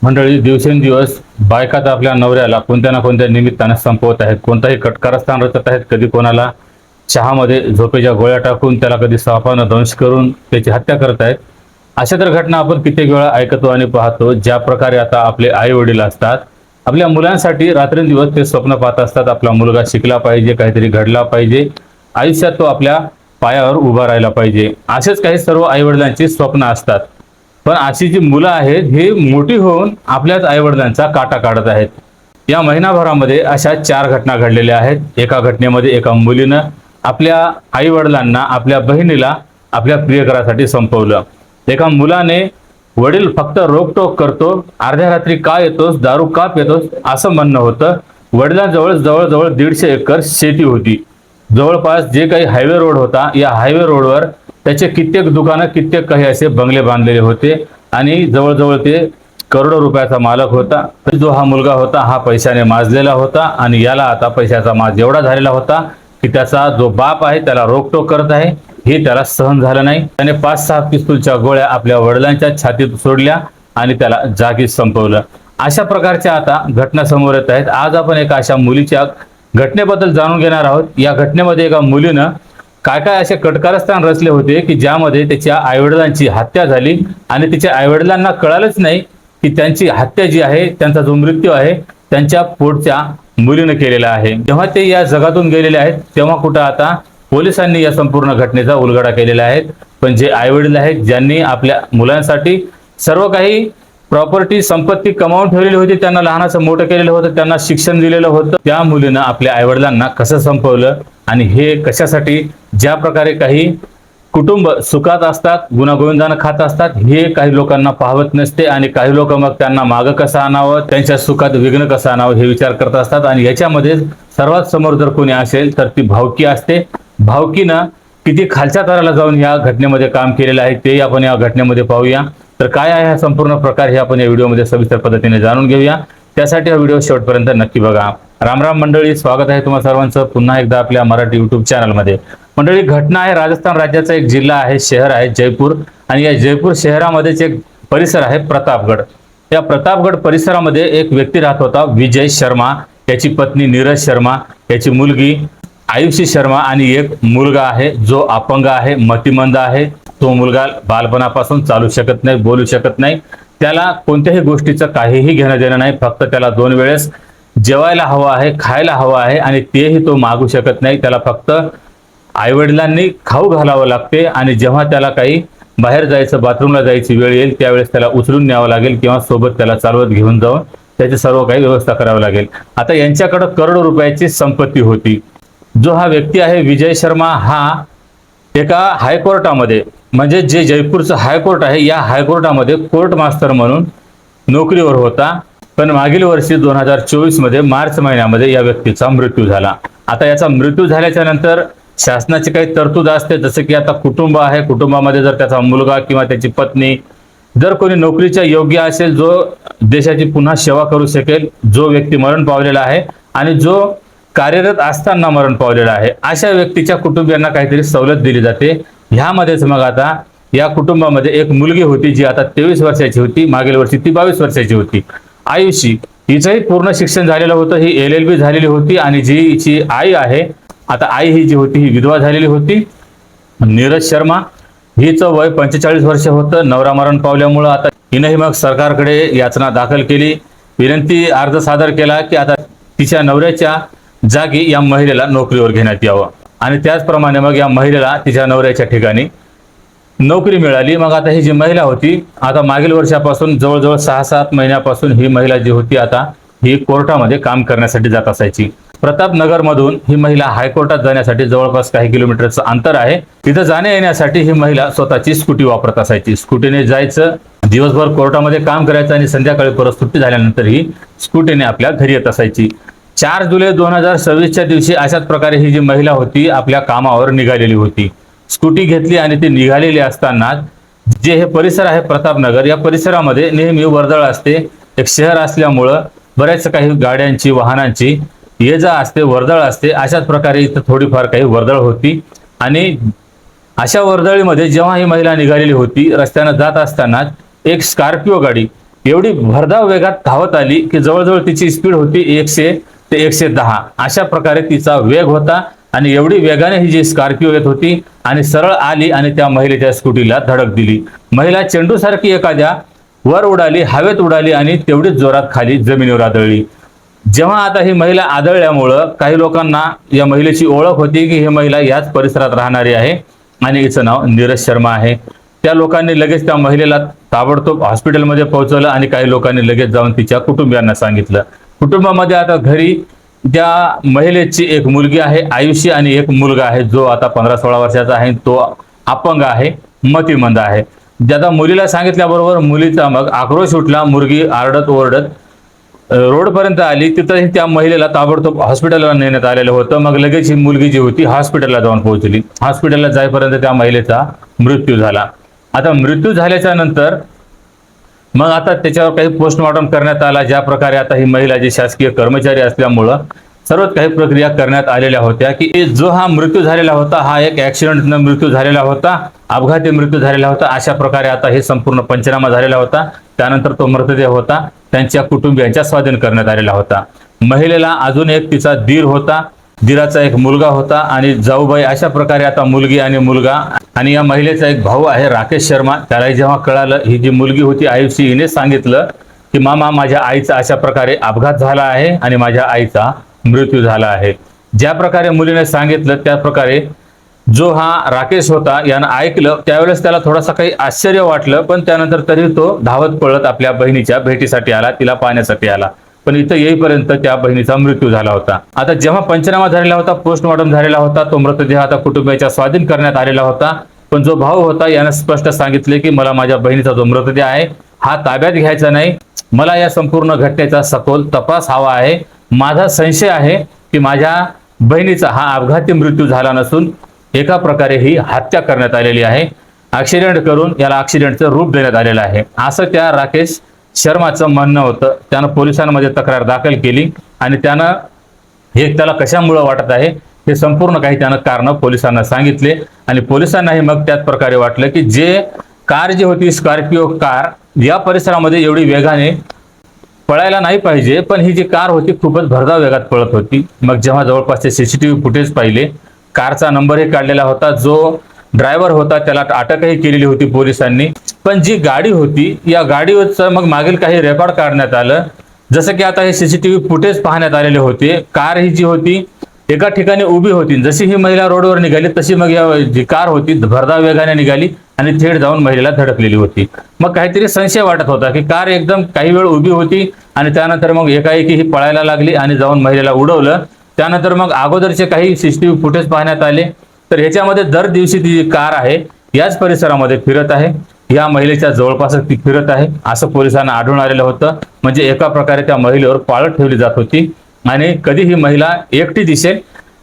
मंडळी, दिवसेंदिवस बायका तर आपल्या नवऱ्याला कोणत्या ना कोणत्या निमित्ताने संपवत आहेत, कोणताही कटकारस्थान रचत आहेत. कधी कोणाला चहामध्ये झोपेच्या गोळ्या टाकून, त्याला कधी सापानं दंश करून त्याची हत्या करत आहेत. अशा तर घटना आपण कित्येक वेळा ऐकतो आणि पाहतो. ज्या प्रकारे आता आपले आई वडील असतात, आपल्या मुलांसाठी रात्रंदिवस ते स्वप्न पाहत असतात. आपला मुलगा शिकला पाहिजे, काहीतरी घडला पाहिजे, आयुष्यात तो आपल्या पायावर उभा राहिला पाहिजे, असेच काही सर्व आई वडिलांची स्वप्न असतात. पण अशी जी मुलं आहेत ही मोठी होऊन आपल्याच आईवडिलांचा काटा काढत आहेत. या महिनाभरामध्ये अशा 4 घटना घडलेल्या आहेत. एका घटनेमध्ये एका मुलीनं आपल्या आईवडिलांना, आपल्या बहिणीला आपल्या प्रियकरासाठी संपवलं. एका मुलाने वडील फक्त रोकटोक करतो, अर्ध्या रात्री का येतोस, दारू का पितोस असं म्हणणं होतं. वडिलांजवळ जवळजवळ 150 एकर शेती होती. जवळपास जे काही हायवे रोड होता, या हायवे रोडवर त्याचे कित्येक दुकानं, कित्येक काही असे बंगले बांधलेले होते आणि जवळजवळ ते करोडो रुपयाचा मालक होता. जो हा मुलगा होता हा पैशाने माजलेला होता आणि याला आता पैशाचा माज एवढा झालेला होता की त्याचा जो बाप आहे त्याला रोकटोक करत आहे, हे त्याला सहन झालं नाही. त्याने 5-6 पिस्तूलच्या गोळ्या आपल्या वडिलांच्या छातीत सोडल्या आणि त्याला जागीच संपवलं. अशा प्रकारच्या आता घटना समोर येत आहेत. आज आपण एका अशा मुलीच्या घटनेबद्दल जाणून घेणार आहोत. या घटनेमध्ये एका मुलीनं काय काय असे कटकारस्थान रचले होते की ज्यामध्ये त्याच्या आईवडिलांची हत्या झाली आणि तिच्या आईवडिलांना कळालंच नाही की त्यांची हत्या जी आहे, त्यांचा जो मृत्यू आहे त्यांच्या पोटच्या मुलीनं केलेला आहे. जेव्हा ते या जगातून गेलेले आहेत तेव्हा कुठं आता पोलिसांनी या संपूर्ण घटनेचा उलगडा केलेला आहे. पण जे आईवडील आहेत, ज्यांनी आपल्या मुलांसाठी सर्व काही प्रॉपर्टी, संपत्ती कमावून ठेवलेली होती, त्यांना लहानाचं मोठं केलेलं होतं, त्यांना शिक्षण दिलेलं होतं, त्या मुलीनं आपल्या आईवडिलांना कसं संपवलं आणि हे कशासाठी? ज्या प्रकारे काही कुटुंब सुखात असतात, गुणागोविंदानं खात असतात, हे काही लोकांना पाहवत नसते आणि काही लोक मग त्यांना मागं कसं आणावं, त्यांच्या सुखात विघ्न कसं आणावं हे विचार करत असतात. आणि याच्यामध्ये सर्वात समोर जर कोणी असेल तर ती भावकी असते. भावकीनं किती खालच्या थराला जाऊन या घटनेमध्ये काम केलेलं आहे ते आपण या घटनेमध्ये पाहूया. तर काय आहे हा संपूर्ण प्रकार हे आपण या व्हिडिओमध्ये सविस्तर पद्धतीने जाणून घेऊया. त्यासाठी हा व्हिडिओ शेवटपर्यंत नक्की बघा. राम राम मंडळी, स्वागत आहे तुम्हा सर्वांचं पुन्हा एकदा आपल्या मराठी युट्यूब चॅनलमध्ये. मंडळी, घटना आहे राजस्थान राज्याचा एक जिल्हा आहे, शहर आहे जयपूर, आणि या जयपूर शहरामध्येच एक परिसर आहे प्रतापगड. या प्रतापगड परिसरामध्ये एक व्यक्ती राहत होता, विजय शर्मा, याची पत्नी नीरज शर्मा, याची मुलगी आयुषी शर्मा आणि एक मुलगा आहे जो अपंग आहे, मतिमंद आहे. तो मुलगा बालपणापासून चालू शकत नाही, बोलू शकत नाही, त्याला कोणत्याही गोष्टीचं काहीही घेणं देणं नाही. फक्त त्याला 2 वेळेस जेवायला हवं आहे, खायला हवं आहे आणि तेही तो मागू शकत नाही. त्याला फक्त आईवडिलांनी खाऊ घालावं लागते आणि जेव्हा त्याला काही बाहेर जायचं, बाथरूमला जायची वेळ येईल त्यावेळेस त्याला उचलून न्यावं लागेल किंवा सोबत त्याला चालवत घेऊन जाऊन त्याची सर्व काही व्यवस्था करावी लागेल. आता यांच्याकडे करोडो रुपयाची संपत्ती होती. जो हा व्यक्ती आहे विजय शर्मा, हा एका हायकोर्टामध्ये, म्हणजे जे जयपूरचं हायकोर्ट आहे, या हायकोर्टामध्ये कोर्ट मास्तर म्हणून नोकरीवर होता. पण मागील वर्षी 2024 मध्ये मार्च महिन्यामध्ये या व्यक्तीचा मृत्यू झाला. आता याचा मृत्यू झाल्याच्या नंतर शासनाची काही तरतूद असते, जसं की आता कुटुंब आहे, कुटुंबामध्ये जर त्याचा मुलगा किंवा त्याची पत्नी जर कोणी नोकरीच्या योग्य असेल, जो देशाची पुन्हा सेवा करू शकेल, जो व्यक्ती मरण पावलेला आहे आणि जो कार्यरत असताना मरण पावलेला आहे, अशा व्यक्तीच्या कुटुंबियांना काहीतरी सवलत दिली जाते. ह्यामध्येच मग आता या कुटुंबामध्ये एक मुलगी होती जी आता 23 वर्षाची होती, मागील वर्षी ती 22 वर्षाची होती, आयुषी. हिचंही पूर्ण शिक्षण झालेलं होतं, ही LLB झालेली होती आणि जी हिची आई आहे, आता आई ही जी होती ही विधवा झालेली होती. नीरज शर्मा हिचं वय 45 वर्ष होतं. नवरा मरण पावल्यामुळं आता हिनंही मग सरकारकडे याचना दाखल केली, विनंती अर्ज सादर केला की आता तिच्या नवऱ्याच्या जागी या महिलेला नोकरीवर घेण्यात यावं. आणि त्याचप्रमाणे मग या महिलेला तिच्या नवऱ्याच्या ठिकाणी नोकरी मिळाली. मग आता ही जी महिला होती, आता मागील वर्षापासून जवळजवळ 6-7 महिन्यापासून ही महिला जी होती आता ही कोर्टामध्ये काम करण्यासाठी जात असायची. प्रतापनगर मधून ही महिला हायकोर्टात जाण्यासाठी जवळपास काही किलोमीटरचं अंतर आहे. तिथं जाण्या येण्यासाठी ही महिला स्वतःची स्कूटी वापरत असायची. स्कूटीने जायचं, दिवसभर कोर्टामध्ये काम करायचं आणि संध्याकाळी परत सुट्टी झाल्यानंतर ही स्कूटीने आपल्या घरी येत असायची. 4 जुलै 2026च्या दिवशी अशाच प्रकारे ही जी महिला होती आपल्या कामावर निघालेली होती. स्कूटी घेतली आणि ती निघालेली असताना जे हे परिसर आहे प्रतापनगर, या परिसरामध्ये नेहमी वर्दळ असते. एक शहर असल्यामुळं बऱ्याच काही गाड्यांची, वाहनांची ये जा असते, वर्दळ असते. अशाच प्रकारे इथं थोडीफार काही वर्दळ होती आणि अशा वर्दळीमध्ये जेव्हा ही महिला निघालेली होती, रस्त्यानं जात असताना एक स्कॉर्पिओ गाडी एवढी भरधाव वेगात धावत आली की जवळजवळ तिची स्पीड होती 100 ते 110 अशा प्रकारे तिचा वेग होता आणि एवढी वेगाने ही जी स्कॉर्पिओ येत होती आणि सरळ आली आणि त्या महिलेच्या स्कूटीला धडक दिली. महिला चेंडूसारखी एखाद्या वर उडाली, हवेत उडाली आणि तेवढीच जोरात खाली जमिनीवर आदळली. जेव्हा आता ही महिला आदळल्यामुळं काही लोकांना या महिलेची ओळख होती की ही महिला याच परिसरात राहणारी आहे आणि हिचं नाव नीरज शर्मा आहे. त्या लोकांनी लगेच त्या महिलेला ताबडतोब हॉस्पिटलमध्ये पोहोचवलं आणि काही लोकांनी लगेच जाऊन तिच्या कुटुंबियांना सांगितलं. कुटुंबामध्ये आता घरी त्या महिलेची एक मुलगी आहे आयुषी आणि एक मुलगा आहे जो आता 15-16 वर्षाचा आहे. तो अपंग आहे, मतिमंद आहे. ज्यादा मुलीला सांगितल्याबरोबर मुलीचा मग आक्रोश उठला. मुलगी आरडत ओरडत रोडपर्यंत आली. तिथंही त्या महिलेला ताबडतोब हॉस्पिटलला नेण्यात आलेलं होतं. मग लगेच ही मुलगी जी होती हॉस्पिटलला जाऊन पोहोचली. हॉस्पिटलला जाईपर्यंत त्या महिलेचा मृत्यू झाला. आता मृत्यू झाल्याच्या नंतर मग आता त्याच्यावर काही पोस्टमॉर्टम करण्यात आला. ज्या प्रकारे आता ही महिला जी शासकीय कर्मचारी असल्यामुळं सर्वच काही प्रक्रिया करण्यात आलेल्या होत्या की जो हा मृत्यू झालेला होता हा एक ऍक्सिडेंटनं मृत्यू झालेला होता, अपघाती मृत्यू झालेला होता. अशा प्रकारे आता हे संपूर्ण पंचनामा झालेला होता. त्यानंतर तो मृतदेह होता त्यांच्या कुटुंबियांच्या स्वाधीन करण्यात आलेला होता. महिलेला अजून एक तिचा दीर होता, दीराचा एक मुलगा होता आणि जाऊबाई. अशा प्रकारे आता मुलगी आणि मुलगा आणि या महिलेचा एक भाऊ आहे राकेश शर्मा. त्यालाही जेव्हा कळालं ही जी मुलगी होती आयुषी हिने सांगितलं की मामा माझ्या आईचा अशा प्रकारे अपघात झाला आहे आणि माझ्या आईचा मृत्यू झाला आहे. ज्या प्रकारे मुलीने सांगितलं त्या प्रकारे जो हा राकेश होता यानं ऐकलं. त्यावेळेस त्याला थोडासा काही आश्चर्य वाटलं पण त्यानंतर तरी तो धावत पळत आपल्या बहिणीच्या भेटीसाठी आला, तिला पाहण्यासाठी आला. पण इथं येईपर्यंत त्या बहिणीचा मृत्यू झाला होता. आता जेव्हा पंचनामा झालेला होता, पोस्टमॉर्टम झालेला होता, तो मृतदेह आता कुटुंबियाच्या स्वाधीन करण्यात आलेला होता. पण जो भाऊ होता यानं स्पष्ट सांगितले की मला माझ्या बहिणीचा जो मृतदेह आहे हा ताब्यात घ्यायचा नाही. मला या संपूर्ण घटनेचा सखोल तपास हवा आहे. माझा संशय आहे की माझ्या बहिणीचा हा अपघाती मृत्यू झाला नसून एका प्रकारे ही हत्या करण्यात आलेली आहे. ऍक्सिडेंट करून याला ऍक्सिडेंटचं रूप देण्यात आलेलं आहे असं त्या राकेश शर्माचं म्हणणं होतं. त्यानं पोलिसांमध्ये तक्रार दाखल केली आणि त्यानं हे त्याला कशामुळे वाटत आहे हे संपूर्ण काही त्यानं कारण पोलिसांना सांगितले आणि पोलिसांनाही मग त्याच प्रकारे वाटलं की जे कार जी होती स्कॉर्पिओ कार या परिसरामध्ये एवढी वेगाने पळायला नाही पाहिजे पण ही जी कार होती खूपच भरधाव वेगात पळत होती. मग जेव्हा जवळपासचे सीसीटीव्ही फुटेज पाहिले, कारचा नंबरही काढलेला होता, जो ड्रायव्हर होता त्याला अटकही केलेली होती पोलिसांनी. पण जी गाडी होती या गाडीवरचं मग मागील काही रेकॉर्ड काढण्यात आलं. जसं की आता हे सीसीटीव्ही फुटेज पाहण्यात आलेले होते. कार ही जी होती एका ठिकाणी उभी होती. जशी ही महिला रोडवर निघाली तशी मग या जी कार होती भरधाव वेगाने निघाली आणि थेट जाऊन महिलेला धडकलेली होती. मग काहीतरी संशय वाटत होता की कार एकदम काही वेळ उभी होती आणि त्यानंतर मग एकाएकी ही पळायला लागली आणि जाऊन महिलेला उडवलं. त्यानंतर मग अगोदरचे काही सीसीटीव्ही फुटेज पाहण्यात आले तर ह्याच्यामध्ये दर दिवशी ती जी कार आहे याच परिसरामध्ये फिरत आहे, या महिलेच्या जवळपासच ती फिरत आहे असं पोलिसांना आढळून आलेलं होतं. म्हणजे एका प्रकारे त्या महिलेवर पाळत ठेवली जात होती आणि कधी ही महिला एकटी दिसेल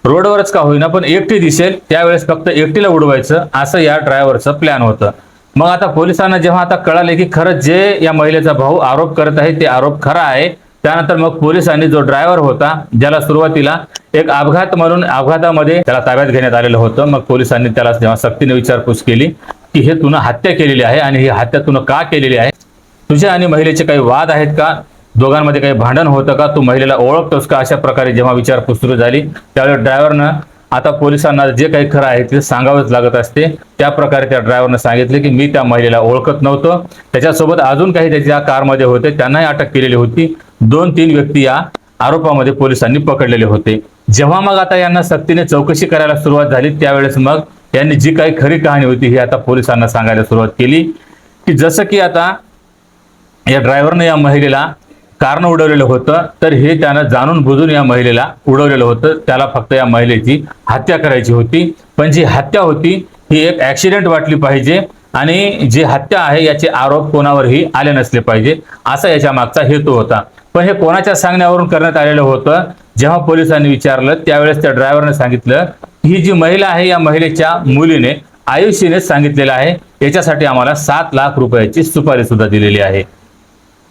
रोडवरच का होईना पण एकटी दिसेल त्यावेळेस फक्त एकटीला उडवायचं असं या ड्रायव्हरचं प्लॅन होतं. मग आता पोलिसांना जेव्हा आता कळाले की खरंच जे या महिलेचा भाऊ आरोप करत आहे ते आरोप खरा आहे, त्यानंतर मग पोलिसांनी जो ड्रायव्हर होता ज्याला सुरुवातीला एक अपघात म्हणून अपघातामध्ये त्याला ताब्यात घेण्यात आलेलं होतं. मग पोलिसांनी त्याला जेव्हा सक्तीने विचारपूस केली की हे तुनं हत्या केलेली आहे आणि ही हत्या तुनं का केलेली आहे, तुझ्या आणि महिलेचे काही वाद आहेत का, दोघांमध्ये काही भांडण होतं का, तू महिलेला ओळखतोस का, अशा प्रकारे जेव्हा विचारपूस सुरू झाली त्यावेळेस ड्रायव्हरनं आता पोलिसांना जे काही खरं आहे ते सांगावंच लागत असते. त्या प्रकारे त्या ड्रायव्हरनं सांगितले की मी त्या महिलेला ओळखत नव्हतो, त्याच्यासोबत अजून काही त्याच्या कारमध्ये होते त्यांनाही अटक केलेली होती. 2-3 व्यक्ती या आरोपामध्ये पोलिसांनी पकडलेले होते. जेव्हा मग आता यांना सक्तीने चौकशी करायला सुरुवात झाली त्यावेळेस मग यांनी जी काही खरी कहाणी होती ही आता पोलिसांना सांगायला सुरुवात केली की जसं की आता या ड्रायव्हरने या महिलेला कारनं उडवलेलं होतं तर हे त्यानं जाणून बुजून या महिलेला उडवलेलं होतं. त्याला फक्त या महिलेची हत्या करायची होती. पण जी हत्या होती ही एक ऍक्सिडेंट वाटली पाहिजे आणि जी हत्या आहे याचे आरोप कोणावरही आले नसले पाहिजे असा याच्या मागचा हेतू होता. पण हे कोणाच्या सांगण्यावरून करण्यात आलेलं होतं. जेव्हा पोलिसांनी विचारलं त्यावेळेस त्या ड्रायव्हरने सांगितलं ही जी महिला आहे या महिलेच्या मुलीने आयुषीने सांगितलेलं आहे, याच्यासाठी आम्हाला 7 लाख रुपयाची सुपारी सुद्धा दिलेली आहे.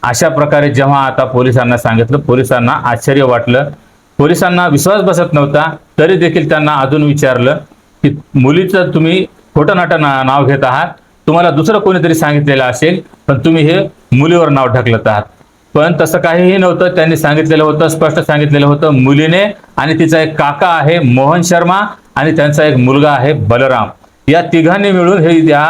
अशा प्रकारे जेव्हा आता पोलिसांना सांगितलं पोलिसांना आश्चर्य वाटलं, पोलिसांना विश्वास बसत नव्हता. तरी देखील त्यांना अजून विचारलं की मुलीचं तुम्ही खोटं नाटं नाव घेत आहात, तुम्हाला दुसरं कोणीतरी सांगितलेलं असेल पण तुम्ही हे मुलीवर नाव ढकलत आहात. पण तसं काहीही नव्हतं. त्यांनी सांगितलेलं होतं, स्पष्ट सांगितलेलं होतं, मुलीने आणि तिचा एक काका आहे मोहन शर्मा आणि त्यांचा एक मुलगा आहे बलराम, या तिघांनी मिळून हे या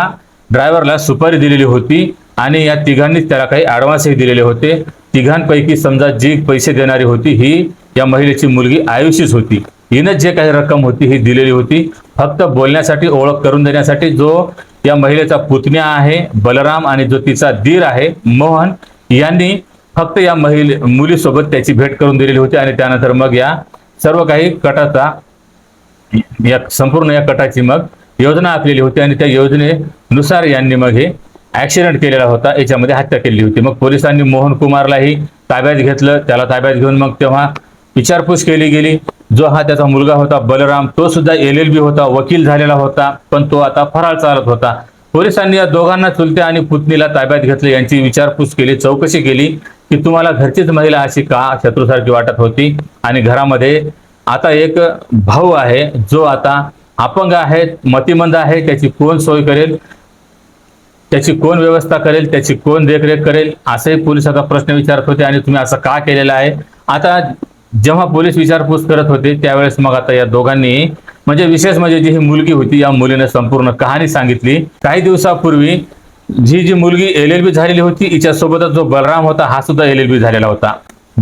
ड्रायव्हरला सुपारी दिलेली होती आणि या तिघांनीच त्याला काही ॲडव्हान्सही दिलेले होते. तिघांपैकी समजा जी पैसे देणारी होती ही या महिलेची मुलगी आयुषीच होती. हिनं जे काही रक्कम होती ही दिलेली होती फक्त बोलण्यासाठी, ओळख करून देण्यासाठी. जो या महिलेचा पुतण्या आहे बलराम आणि जो तिचा दीर आहे मोहन, यांनी फक्त या मुलीसोबत त्याची भेट करून दिलेली होती आणि त्यानंतर मग या सर्व काही कटाचा, या संपूर्ण या कटाची मग योजना आखलेली होती आणि त्या योजनेनुसार यांनी मग हे ऍक्सिडेंट केलेला होता, याच्यामध्ये हत्या केली होती. मग पोलिसांनी मोहन कुमारलाही ताब्यात घेतलं. त्याला ताब्यात घेऊन मग तेव्हा विचारपूस केली गेली. जो हा त्याचा मुलगा होता बलराम, तो सुद्धा LLB होता, वकील झालेला होता, पण तो आता फरार चालत होता. पोलिसांनी या दोघांना, चुलते आणि पुतणीला ताब्यात घेतलं. यांची विचारपूस केली, चौकशी केली की तुम्हाला घरचीच महिला अशी का शत्रूसारखी वाटत होती आणि घरामध्ये आता एक भाऊ आहे जो आता अपंग आहे, मतिमंद आहे, त्याची कोण सोय करेल, त्याची कोण व्यवस्था करेल, त्याची कोण देखरेख करेल, असेही पोलीस आता प्रश्न विचारत होते आणि तुम्ही असं का केलेलं आहे. आता जेव्हा पोलीस विचारपूस करत होते त्यावेळेस मग आता या दोघांनी, म्हणजे विशेष म्हणजे जी ही मुलगी होती या मुलीने संपूर्ण कहाणी सांगितली. काही दिवसापूर्वी जी मुलगी LLB झालेली होती, हिच्यासोबतच जो बलराम होता हा सुद्धा LLB झालेला होता.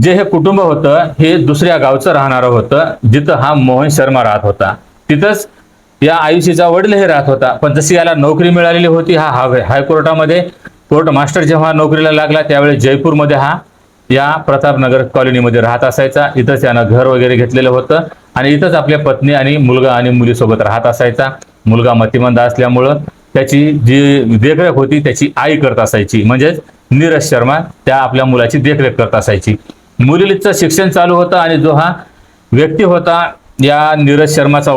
जे हे कुटुंब होतं हे दुसऱ्या गावचं राहणारं होतं, जिथं हा मोहन शर्मा राहत होता. तिथंच या आयुषीचा वडीलही राहत होता. पण जशी याला नोकरी मिळालेली होती, हा हायकोर्टामध्ये कोर्ट मास्टर जेव्हा नोकरीला लागला त्यावेळेस जयपूरमध्ये हा या प्रतापनगर कॉलनीमध्ये राहत असायचा. इथंच यानं घर वगैरे घेतलेलं होतं आणि इथंच आपल्या पत्नी आणि मुलगा आणि मुलीसोबत राहत असायचा. मुलगा मतिमंद असल्यामुळं त्याची जी देखरेख होती त्याची आई करत असायची, म्हणजेच नीरज शर्मा त्या आपल्या मुलाची देखरेख करत असायची. मुलीचं शिक्षण चालू होतं आणि जो हा व्यक्ती होता, या नीरज शर्माचा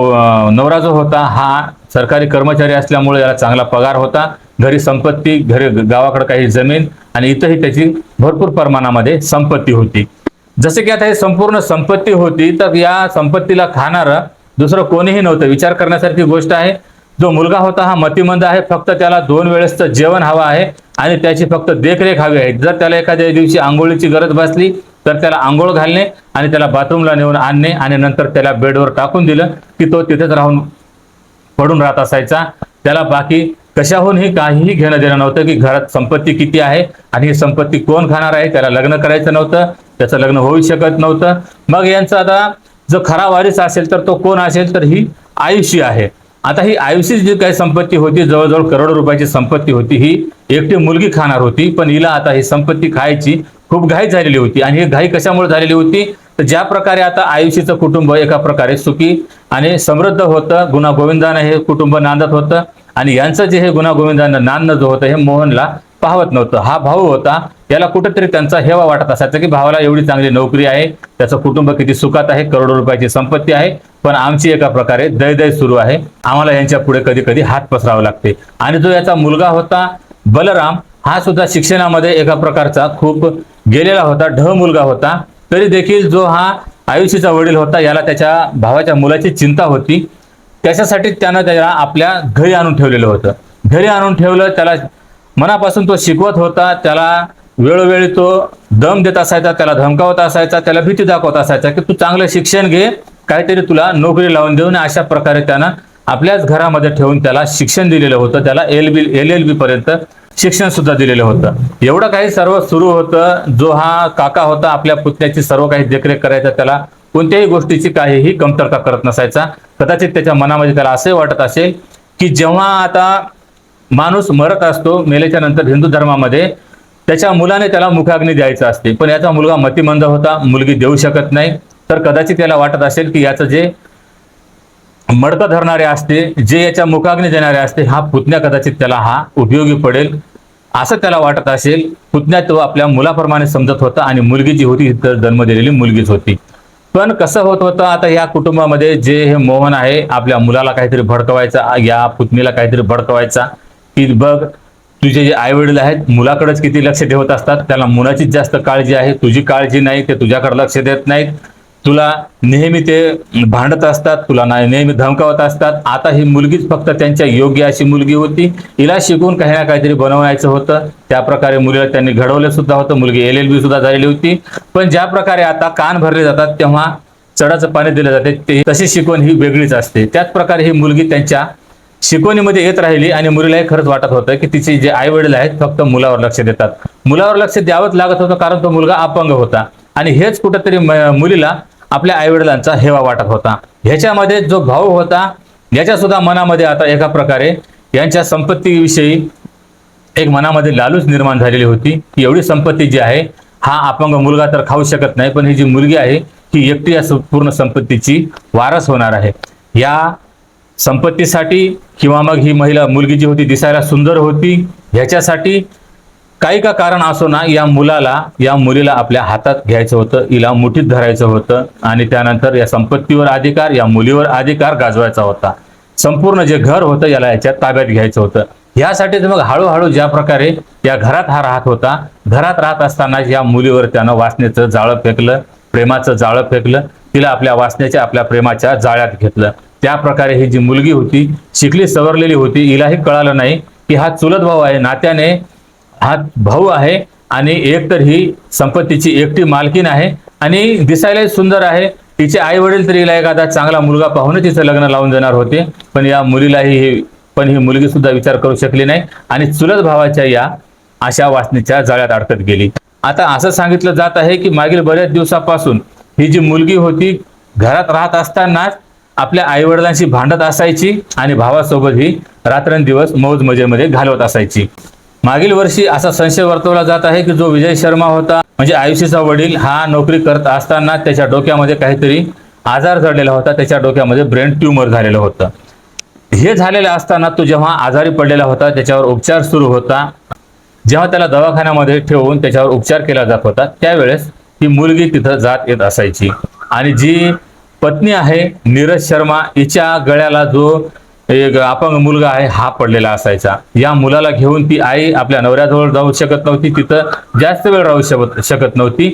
नवरा जो होता हा सरकारी कर्मचारी असल्यामुळे याला चांगला पगार होता, घरी संपत्ती, घरी गावाकडे काही जमीन आणि इथंही त्याची भरपूर प्रमाणामध्ये संपत्ती होती. जसे की आता हे संपूर्ण संपत्ती होती तर या संपत्तीला खाणारं दुसरं कोणीही नव्हतं. विचार करण्यासारखी गोष्ट आहे. जो मुलगा होता हा मतिमंद आहे, फक्त त्याला 2 वेळेसचं जेवण हवं आहे आणि त्याची फक्त देखरेख हवी आहे. जर त्याला एखाद्या दिवशी आंघोळीची गरज भासली तर त्याला आंघोळ घालणे आणि त्याला बाथरूमला नेऊन आणणे आणि नंतर त्याला बेडवर टाकून दिलं की तो तिथेच राहून पडून राहत असायचा. त्याला बाकी कशाहूनही काहीही घेणं देणं नव्हतं की घरात संपत्ती किती आहे आणि ही संपत्ती कोण खाणार आहे. त्याला लग्न करायचं नव्हतं, त्याचं लग्न होऊ शकत नव्हतं. मग यांचा आता जो खरा वारीस असेल तर तो कोण असेल तर ही आयुषी आहे. आता ही आयुषी जी काही संपत्ती होती, जवळजवळ करोड रुपयाची संपत्ती होती, ही एकटी मुलगी खाणार होती. पण हिला आता ही संपत्ती खायची खूप घाई झालेली होती. आणि ही घाई कशामुळे झालेली होती तर ज्या प्रकारे आता आयुषीचं कुटुंब एका प्रकारे सुखी आणि समृद्ध होतं, गुणागोविंदानं हे कुटुंब नांदत होतं आणि यांचं जे हे गुणागोविंदानं नांदणं जो होतं हे मोहनला पाहवत नव्हतं. हा भाऊ होता, याला कुठेतरी त्यांचा हेवा वाटत असायचा की भावाला एवढी चांगली नोकरी आहे, त्याचं कुटुंब किती सुखात आहे, करोडो रुपयाची संपत्ती आहे, पण आमची एका प्रकारे दैदै सुरू आहे, आम्हाला यांच्या पुढे कधी कधी हात पसरावे लागते. आणि जो याचा मुलगा होता बलराम हा सुद्धा शिक्षणामध्ये एका प्रकारचा खूप गेलेला होता, ढ मुलगा होता. तरी देखील जो हा आयुषीचा वडील होता याला त्याच्या भावाच्या मुलाची चिंता होती. त्याच्यासाठी त्यानं त्याला आपल्या घरी आणून ठेवलेलं होतं. घरी आणून ठेवलं, त्याला मनापासून तो शिकवत होता, त्याला वेळोवेळी तो दम देत असायचा, त्याला धमकावत असायचा, त्याला भीती दाखवत असायचा की तू चांगलं शिक्षण घे, काहीतरी तुला नोकरी लावून देऊन. अशा प्रकारे त्यानं आपल्याच घरामध्ये ठेवून त्याला शिक्षण दिलेलं होतं. त्याला LLB पर्यंत शिक्षण सुद्धा दिलेलं होतं. एवढं काही सर्व सुरू होतं. जो हा काका होता आपल्या पुतण्याची सर्व काही देखरेख करायचा, त्याला कोणत्याही गोष्टीची काहीही कमतरता करत नसायचा. कदाचित त्याच्या मनामध्ये त्याला असे वाटत असेल की जेव्हा आता माणूस मरत असतो मेल्याच्या नंतर हिंदू धर्मामध्ये त्याच्या मुलाने त्याला मुखाग्नी द्यायचं असते, पण याचा मुलगा मतिमंद होता, मुलगी देऊ शकत नाही. तर कदाचित त्याला वाटत असेल की याचं जे मडकं धरणारे असते, जे याच्या मुखाग्नी देणारे असते, हा पुतण्या कदाचित त्याला हा उपयोगी पडेल असं त्याला वाटत असेल. पुतण्या तो आपल्या मुलाप्रमाणे समजत होता आणि मुलगी जी होती तर जन्म दिलेली मुलगीच होती. पण कसं होत होतं आता या कुटुंबामध्ये जे हे मोहन आहे आपल्या मुलाला काहीतरी भडकवायचा, या पुतणीला काहीतरी भडकवायचा की बघ तुझे जे आई वडील आहेत मुलाकडेच किती लक्ष ठेवत असतात, त्याला मुलाचीच जास्त काळजी आहे, तुझी काळजी नाही, ते तुझ्याकडे लक्ष देत नाहीत. तुला नेहमी ते भांडत असतात, तुला नेहमी धमकावत असतात. आता ही मुलगीच फक्त त्यांच्या योग्य अशी मुलगी होती. हिला शिकून काही ना काहीतरी बनवायचं होतं. त्या प्रकारे मुलीला त्यांनी घडवलं सुद्धा होतं. मुलगी LLB सुद्धा झालेली होती. पण ज्या प्रकारे आता कान भरले जातात तेव्हा चढाचं पाणी दिलं जाते, ते तशी शिकवण ही वेगळीच असते. त्याच प्रकारे ही मुलगी त्यांच्या शिकवणीमध्ये येत राहिली आणि मुलीलाही खरंच वाटत होतं की तिचे जे आई वडील आहेत फक्त मुलावर लक्ष देतात. मुलावर लक्ष द्यावंच लागत होतं, कारण तो मुलगा अपंग होता आणि हेच कुठेतरी मुलीला आपल्या आईवडिलांचा हेवा वाटत होता. ह्याच्यामध्ये जो भाऊ होता याच्या सुद्धा मनामध्ये आता एका प्रकारे यांच्या संपत्तीविषयी एक मनामध्ये लालूच निर्माण झालेली होती की एवढी संपत्ती जी आहे, हा अपंग मुलगा तर खाऊ शकत नाही, पण ही जी मुलगी आहे ही एकटी या पूर्ण संपत्तीची वारस होणार आहे. या संपत्तीसाठी किंवा मग ही मुलगी जी होती दिसायला सुंदर होती ह्याच्यासाठी काही का कारण असो ना, या मुलीला आपल्या हातात घ्यायचं होतं, हिला मुठीत धरायचं होतं आणि त्यानंतर या संपत्तीवर अधिकार, या मुलीवर अधिकार गाजवायचा होता. संपूर्ण जे घर होतं याला याच्या ताब्यात घ्यायचं होतं. यासाठीच मग हळूहळू ज्या प्रकारे या घरात हा राहत होता, घरात राहत असताना या मुलीवर त्यानं वासनेचं जाळं फेकलं, प्रेमाचं जाळं फेकलं, तिला आपल्या वासनेच्या आपल्या प्रेमाच्या जाळ्यात घेतलं. त्या प्रकारे ही जी मुलगी होती शिकली सवरलेली होती, हिलाही कळालं नाही की हा चुलत भाऊ आहे, नात्याने हा भाऊ आहे आणि एकतर ही संपत्तीची एकटी मालकीन आहे आणि दिसायलाही सुंदर आहे. तिचे आई वडील तरी हिला एखादा चांगला मुलगा पाहून तिचं लग्न लावून देणार होते, पण या मुलीलाही ही मुलगी सुद्धा विचार करू शकली नाही आणि चुलत भावाच्या या अशा वासनेच्या जाळ्यात अडकत गेली. आता असं सांगितलं जात आहे की मागील बऱ्याच दिवसापासून ही जी मुलगी होती घरात राहत असतानाच आपल्या आई वडिलांशी भांडत असायची आणि भावासोबत ही रात्रंदिवस मौज मजेमध्ये घालवत असायची. मागील वर्षी असा संशय वर्तवला जात आहे की जो विजय शर्मा होता, म्हणजे आयुषीचा वडील, हा नोकरी करत असताना त्याच्या डोक्यामध्ये काहीतरी आजार जडलेला होता, त्याच्या डोक्यामध्ये ब्रेन ट्यूमर झालेलं होतं. हे झालेलं असताना तो जेव्हा आजारी पडलेला होता, त्याच्यावर उपचार सुरू होता, जेव्हा त्याला दवाखान्यामध्ये ठेवून त्याच्यावर उपचार केला जात होता, त्यावेळेस ही मुलगी तिथं जात येत असायची आणि जी पत्नी आहे नीरज शर्मा, हिच्या गळ्याला जो एक अपंग मुलगा आहे हा पडलेला असायचा. या मुलाला घेऊन ती आई आपल्या नवऱ्याजवळ जाऊ शकत नव्हती, तिथं जास्त वेळ राहू शकत नव्हती,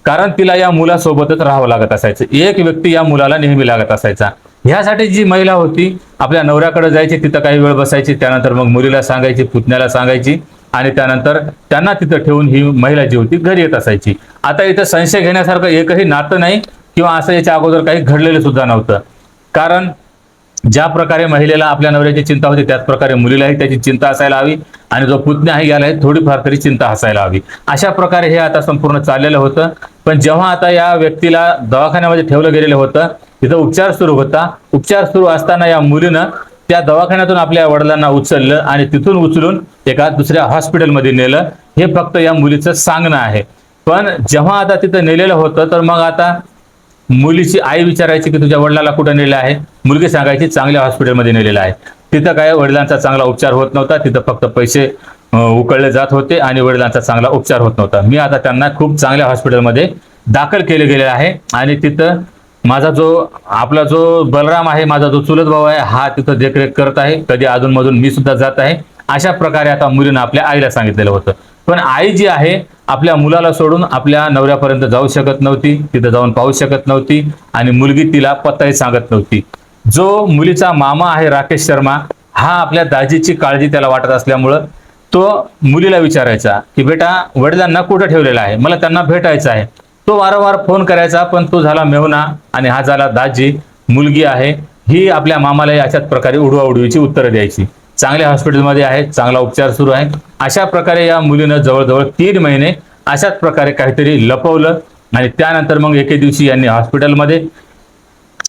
कारण तिला या मुलासोबतच राहावं लागत असायचं. एक व्यक्ती या मुलाला नेहमी लागत असायचा. ह्यासाठी जी महिला होती आपल्या नवऱ्याकडे जायची, तिथं काही वेळ बसायची, त्यानंतर मग मुलीला सांगायची, पुतण्याला सांगायची आणि त्यानंतर त्यांना तिथं ठेवून ही महिला जी होती घरी येत असायची. आता इथं संशय घेण्यासारखं एकही नातं नाही किंवा असं याच्या अगोदर काही घडलेलं सुद्धा नव्हतं, कारण ज्या प्रकारे महिलेला आपल्या नवऱ्याची चिंता होती त्याच प्रकारे मुलीलाही त्याची चिंता असायला हवी आणि जो पुतण्या आहे यालाही थोडीफार तरी चिंता असायला हवी. अशा प्रकारे हे आता संपूर्ण चाललेलं होतं. पण जेव्हा आता या व्यक्तीला दवाखान्यामध्ये ठेवलं गेलेलं होतं, तिथं उपचार सुरू होता. उपचार सुरू असताना या मुलीनं त्या दवाखान्यातून आपल्या वडिलांना उचललं आणि तिथून उचलून एका दुसऱ्या हॉस्पिटलमध्ये नेलं. हे फक्त या मुलीचं सांगणं आहे. पण जेव्हा आता तिथं नेलेलं होतं तर मग आता मुलीची आई विचारायची की तुझ्या वडिलाला कुठं नेलं आहे, मुलगी सांगायची चांगल्या हॉस्पिटलमध्ये नेलेलं आहे. तिथं काय वडिलांचा चांगला उपचार होत नव्हता, तिथं फक्त पैसे उकळले जात होते आणि वडिलांचा चांगला उपचार होत नव्हता. मी आता त्यांना खूप चांगल्या हॉस्पिटलमध्ये दाखल केले गेले आहे आणि तिथं माझा आपला जो बलराम आहे, माझा जो चुलत भाऊ आहे, हा तिथं देखरेख करत आहे. कधी अधूनमधून मी सुद्धा जात आहे. अशा प्रकारे आता मुलीनं आपल्या आईला सांगितलेलं होतं. पण आई जी आहे आपल्या मुलाला सोडून आपल्या नवऱ्यापर्यंत जाऊ शकत नव्हती, तिथं जाऊन पाहू शकत नव्हती आणि मुलगी तिला पत्ताही सांगत नव्हती. जो मुलीचा मामा आहे राकेश शर्मा, हा आपल्या दाजीची काळजी त्याला वाटत असल्यामुळं तो मुलीला विचारायचा की बेटा वडिलांना कुठं ठेवलेला आहे, मला त्यांना भेटायचं आहे. तो वारंवार फोन करायचा, पण तो झाला मेहुणा आणि हा झाला दाजी. मुलगी आहे ही आपल्या मामाला अशाच प्रकारे उडवाउडवीची उत्तरं द्यायची. चांगल्या हॉस्पिटलमध्ये आहे, चांगला उपचार सुरू आहे. अशा प्रकारे या मुलीनं जवळजवळ 3 महिने अशाच प्रकारे काहीतरी लपवलं आणि त्यानंतर मग एके दिवशी यांनी हॉस्पिटलमध्ये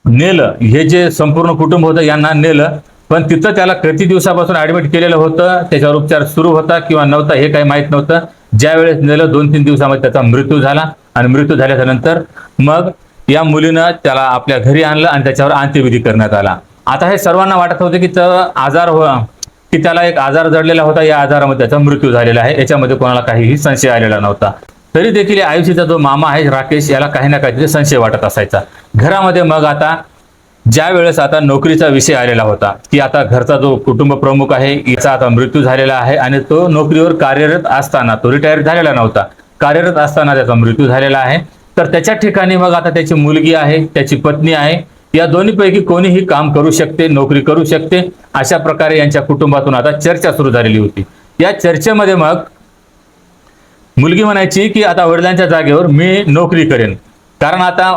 नेलं. हे जे संपूर्ण कुटुंब होतं यांना नेलं, पण तिथं त्याला किती दिवसापासून ऍडमिट केलेलं होतं, त्याच्यावर उपचार सुरू होता किंवा नव्हता हे काही माहीत नव्हतं. ज्या वेळेस नेलं 2-3 दिवसामध्ये त्याचा मृत्यू झाला आणि मृत्यू झाल्यानंतर मग या मुलीनं त्याला आपल्या घरी आणलं आणि त्याच्यावर अंत्यविधी करण्यात आला. आता हे सर्वांना वाटत होते की त्याला एक आजार जडलेला होता, या आजारामध्ये त्याचा मृत्यू झालेला आहे. याच्यामध्ये कोणाला काहीही संशय आलेला नव्हता. तरी देखील आयुषीचा जो मामा आहे राकेश, याला काही ना काहीतरी संशय वाटत असायचा घरामध्ये. मग आता ज्या वेळेस आता नोकरीचा विषय आलेला होता की आता घरचा जो कुटुंब प्रमुख आहे याचा आता मृत्यू झालेला आहे आणि तो नोकरीवर कार्यरत असताना, तो रिटायर झालेला नव्हता, कार्यरत असताना त्याचा मृत्यू झालेला आहे. तर त्याच्या ठिकाणी मग आता त्याची मुलगी आहे, त्याची पत्नी आहे, या दोन्हीपैकी कोणीही काम करू शकते, नोकरी करू शकते. अशा प्रकारे यांच्या कुटुंबातून आता चर्चा सुरू झालेली होती. या चर्चेमध्ये मग मुलगी म्हणायची की आता वडिलांच्या जागेवर मी नोकरी करेन, कारण आता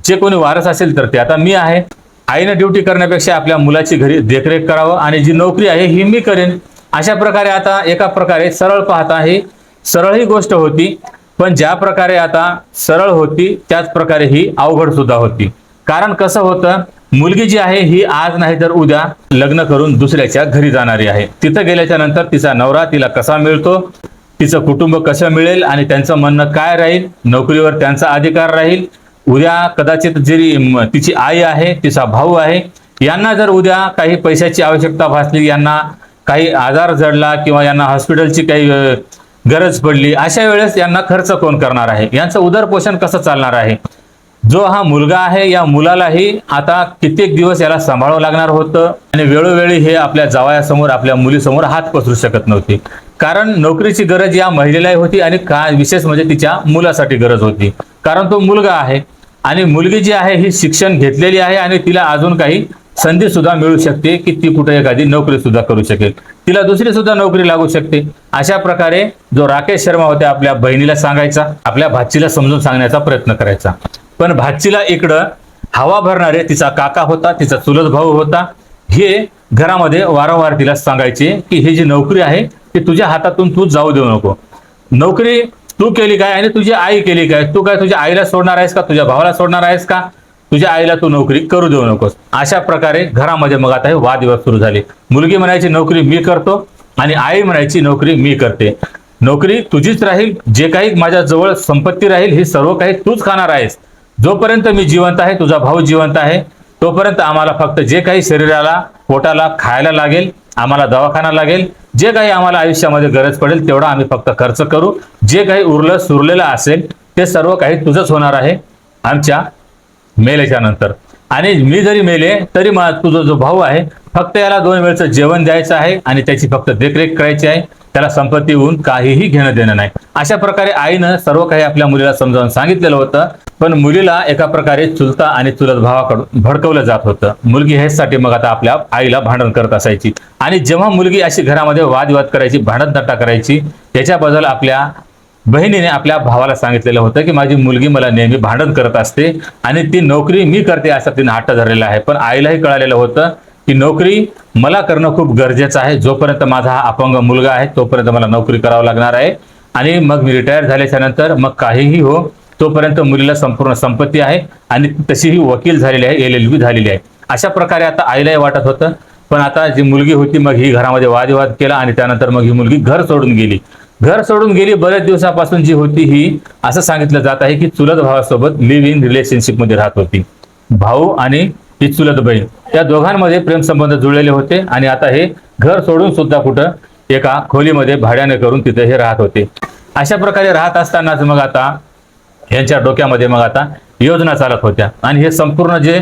जे कोणी वारस असेल तर ते आता मी आहे. आईने ड्युटी करण्यापेक्षा आपल्या मुलाची घरी देखरेख करावं आणि जी नोकरी आहे ही मी करेन. अशा प्रकारे आता एका प्रकारे सरळ पाहता ही सरळ ही गोष्ट होती, पण ज्या प्रकारे आता सरळ होती त्याच प्रकारे ही अवघड सुद्धा होती. कारण कसं होतं, मुलगी जी आहे ही आज नाही तर उद्या लग्न करून दुसऱ्याच्या घरी जाणारी आहे. तिथं गेल्याच्या नंतर तिचा नवरा तिला कसा मिळतो, तिचं कुटुंब कसं मिळेल आणि त्यांचं म्हणणं काय राहील, नोकरीवर त्यांचा अधिकार राहील. उद्या कदाचित जरी तिची आई आहे, तिचा भाऊ आहे, यांना जर उद्या काही पैशाची आवश्यकता भासली, यांना काही आजार जडला किंवा यांना हॉस्पिटलची काही गरज पडली, अशा वेळेस यांना खर्च कोण करणार आहे, यांचं उदरपोषण कसं चालणार आहे. जो हा मुलगा आहे या मुलालाही आता कित्येक दिवस याला सांभाळावं लागणार होतं आणि वेळोवेळी हे आपल्या जावयासमोर आपल्या मुलीसमोर हात पसरू शकत नव्हते, कारण नोकरीची गरज या महिलेलाही होती आणि काय विशेष म्हणजे तिच्या मुलासाठी गरज होती, कारण तो मुलगा आहे आणि मुलगी जी आहे ही शिक्षण घेतलेली आहे आणि तिला अजून काही संधी सुद्धा मिळू शकते की ती कुठे एखादी नोकरी सुद्धा करू शकेल, तिला दुसरी सुद्धा नोकरी लागू शकते. अशा प्रकारे जो राकेश शर्मा होता आपल्या बहिणीला सांगायचा, आपल्या भाचीला समजून सांगण्याचा प्रयत्न करायचा. पण भाचीला इकडं हवा भरणारे तिचा काका होता, तिचा चुलत भाऊ होता, हे घरामध्ये वारंवार तिला सांगायचे की ही जी नोकरी आहे ती तुझ्या हातातून तू जाऊ देऊ नको. नोकरी तू केली काय आणि तुझी आई केली काय, तू काय तुझ्या आईला सोडणार आहेस का, तुझ्या भावाला सोडणार आहेस का, तुझ्या आईला तू नोकरी करू देऊ नकोस. अशा प्रकारे घरामध्ये मग आता हे वादविवाद सुरू झाले. मुलगी म्हणायची नोकरी मी करतो आणि आई म्हणायची नोकरी मी करते. नोकरी तुझीच राहील, जे काही माझ्या जवळ संपत्ती राहील ही सर्व काही तूच खाणार आहेस. जोपर्यंत मी जिवंत आहे, तुझा भाऊ जिवंत आहे, तोपर्यंत आम्हाला फक्त जे काही शरीराला पोटाला खायला लागेल, आम्हाला दवाखाना लागेल, जे काही आम्हाला आयुष्यामध्ये गरज पडेल तेवढा आम्ही फक्त खर्च करू. जे काही उरलं सुरलेलं असेल ते सर्व काही तुझंच होणार आहे आमच्या मेलेच्या नंतर. आणि मी जरी मेले तरी तुझा जो भाऊ आहे फक्त याला 2 वेळचं जेवण द्यायचं आहे आणि त्याची फक्त देखरेख करायची आहे, त्याला संपत्ती होऊन काहीही घेणं देणं नाही. अशा प्रकारे आईनं सर्व काही आपल्या मुलीला समजावून सांगितलेलं होतं, पण मुलीला एका प्रकारे चुलता आणि चुलत भावाकडून भडकवलं जात होतं. मुलगी ह्यासाठी मग आता आपल्या आईला भांडण करत असायची आणि जेव्हा मुलगी अशी घरामध्ये वादविवाद करायची, भांडणतट्टा करायची, त्याच्याबद्दल आपल्या बहिणीने आपल्या भावाला सांगितलेलं होतं की माझी मुलगी मला नेहमी भांडण करत असते आणि ती नोकरी मी करते असं तिने हट्ट धरलेला आहे. पण आईलाही कळालेलं होतं की नोकरी मला करणं खूप गरजेचं आहे. जोपर्यंत माझा हा अपंग मुलगा आहे तोपर्यंत मला नोकरी करावं लागणार आहे आणि मग मी रिटायर झाल्याच्या नंतर मग काहीही हो, तोपर्यंत मुलीला संपूर्ण संपत्ती आहे आणि तशीही वकील झालेली आहे, LLB झालेली आहे. अशा प्रकारे आता आईलाही वाटत होतं. पण आता जी मुलगी होती मग ही घरामध्ये वादविवाद केला आणि त्यानंतर मग ही मुलगी घर सोडून गेली. घर सोडून गेली. बरेच दिवसापासून जी होती ही असं सांगितलं जात आहे की चुलत भावासोबत लिव्ह इन रिलेशनशिप मध्ये राहत होती. भाऊ आणि ही चुलत बहीण या दोघांमध्ये प्रेमसंबंध जुळलेले होते आणि आता हे घर सोडून सुद्धा कुठं एका खोलीमध्ये भाड्याने करून तिथे हे राहत होते. अशा प्रकारे राहत असतानाच मग आता यांच्या डोक्यामध्ये मग आता योजना चालत होत्या आणि हे संपूर्ण जे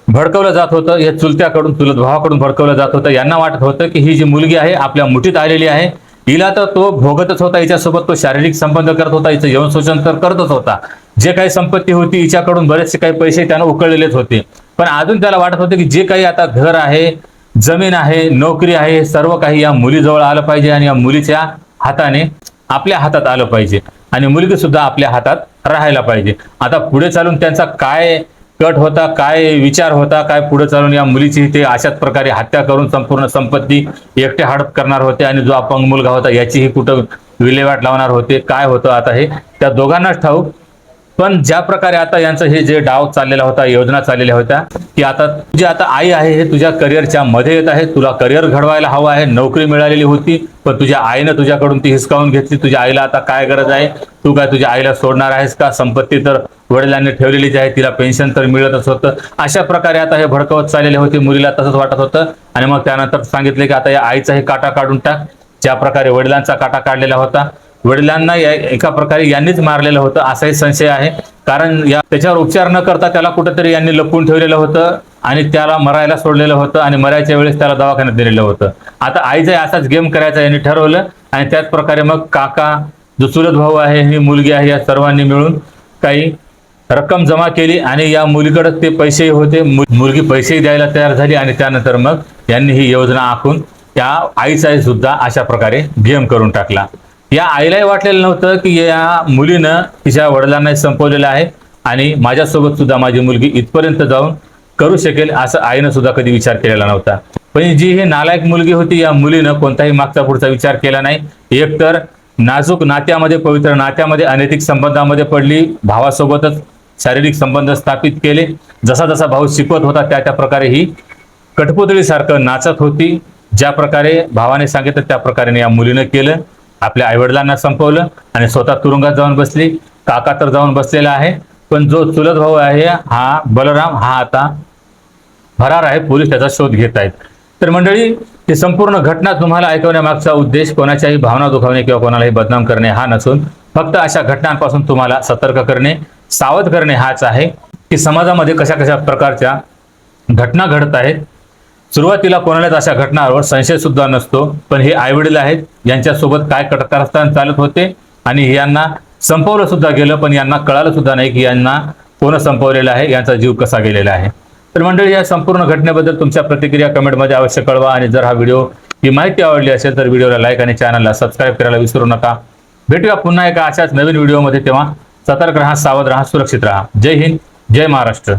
भडकवलं जात होतं हे चुलत्याकडून चुलत भावाकडून भडकवलं जात होतं. यांना वाटत होतं की ही जी मुलगी आहे आपल्या मुठीत आलेली आहे, हिला तर तो भोगतच होता, हिच्यासोबत तो शारीरिक संबंध करत होता, हिचं यौन शोषण तर करतच होता. जे काही संपत्ती होती हिच्याकडून बरेचसे काही पैसे त्यानं उकळलेलेच होते. पण अजून त्याला वाटत होतं की जे काही आता घर आहे, जमीन आहे, नोकरी आहे, सर्व काही या मुलीजवळ आलं पाहिजे आणि या मुलीच्या हाताने आपल्या हातात आलं पाहिजे आणि मुलगी सुद्धा आपल्या हातात राहायला पाहिजे. आता पुढे चालून त्यांचा काय कट होता, काय विचार होता, काय पुढे चालून या मुलीची ते अशाच प्रकारे हत्या करून संपूर्ण संपत्ती एकटे हडप करणार होते आणि जो अपंग मुलगा होता याचीही कुठं विल्हेवाट लावणार होते, काय होतं आता हे त्या दोघांनाच ठाऊक. पण ज्या प्रकारे आता यांचं हे जे डाव चाललेला होता, योजना चाललेल्या होत्या की आता तुझी आता आई आहे हे तुझ्या करिअरच्या मध्ये येत आहे, तुला करिअर घडवायला हवं आहे, नोकरी मिळालेली होती पण तुझ्या आईनं तुझ्याकडून ती हिसकावून घेतली. तुझ्या आईला आता काय गरज आहे, तू काय तुझ्या आईला सोडणार आहेस का, संपत्ती तर वडिलांनी ठेवलेलीच आहे, तिला पेन्शन तर मिळतच होतं. अशा प्रकारे आता हे भडकवत चाललेले होते. मुलीला तसंच वाटत होतं आणि मग त्यानंतर सांगितले की आता या आईचाही काटा काढून टाक. ज्या प्रकारे वडिलांचा काटा काढलेला होता, वडिलांना एका प्रकारे यांनीच मारलेलं होतं असाही संशय आहे, कारण या त्याच्यावर उपचार न करता त्याला कुठेतरी यांनी लपवून ठेवलेलं होतं आणि त्याला मरायला सोडलेलं होतं आणि मरायच्या वेळेस त्याला दवाखान्यात दिलेलं होतं. आता आईचा असाच गेम करायचा यांनी ठरवलं आणि त्याच प्रकारे मग काका, जो चुलत भाऊ आहे, ही मुलगी आहे, या सर्वांनी मिळून काही रक्कम जमा केली आणि या मुलीकडे ते पैसेही होते, मुलगी पैसेही द्यायला तयार झाली आणि त्यानंतर मग यांनी ही योजना आखून त्या आईचाही सुद्धा अशा प्रकारे गेम करून टाकला. या आईलाही वाटलेलं नव्हतं की या मुलीनं तिच्या वडिलांना संपवलेलं आहे आणि माझ्यासोबत सुद्धा माझी मुलगी इथपर्यंत जाऊन करू शकेल असं आईनं सुद्धा कधी विचार केलेला नव्हता. पण जी ही नालायक मुलगी होती, या मुलीनं कोणताही मागचा पुढचा विचार केला नाही. एकतर नाजूक नात्यामध्ये, पवित्र नात्यामध्ये अनैतिक संबंधामध्ये पडली, भावासोबतच शारीरिक संबंध स्थापित केले. जसा जसा भाऊ शिकवत होता त्या प्रकारे ही कठपुतळीसारखं नाचत होती. ज्या प्रकारे भावाने सांगितलं त्या प्रकारे या मुलीनं केलं. आपल्या आईवडिलांना संपवलं आणि स्वतः तुरुंगात जाऊन बसली. काका तर जाऊन बसलेला आहे, पण जो चुलत भाऊ आहे हा बलराम हा आता फरार आहे. पोलीस त्याचा शोध घेत आहेत. तर मंडळी, ही संपूर्ण घटना तुम्हाला ऐकवण्यामागचा उद्देश कोणाच्याही भावना दुखावणे किंवा कोणालाही बदनाम करणे हा नसून फक्त अशा घटनांपासून तुम्हाला सतर्क करणे, सावध करणे हाच आहे की समाजामध्ये कशा कशा प्रकारच्या घटना घडत आहेत. सुरुवातीला कोणालाच अशा घटनांवर संशय सुद्धा नसतो, पण हे आईवडील आहेत, यांच्यासोबत काय कारस्थान चालत होते आणि यांना संपवलं सुद्धा गेलं, पण यांना कळालं सुद्धा नाही की यांना कोण संपवलेलं आहे, यांचा जीव कसा गेलेला आहे. तर मंडळी, या संपूर्ण घटनेबद्दल तुमच्या प्रतिक्रिया कमेंटमध्ये अवश्य कळवा आणि जर हा व्हिडिओ ही माहिती आवडली असेल तर व्हिडिओला लाईक आणि चॅनलला सबस्क्राईब करायला विसरू नका. भेटूया पुन्हा एका अशाच नवीन व्हिडिओमध्ये. तेव्हा सतर्क राहा, सावध राहा, सुरक्षित राहा. जय हिंद, जय महाराष्ट्र.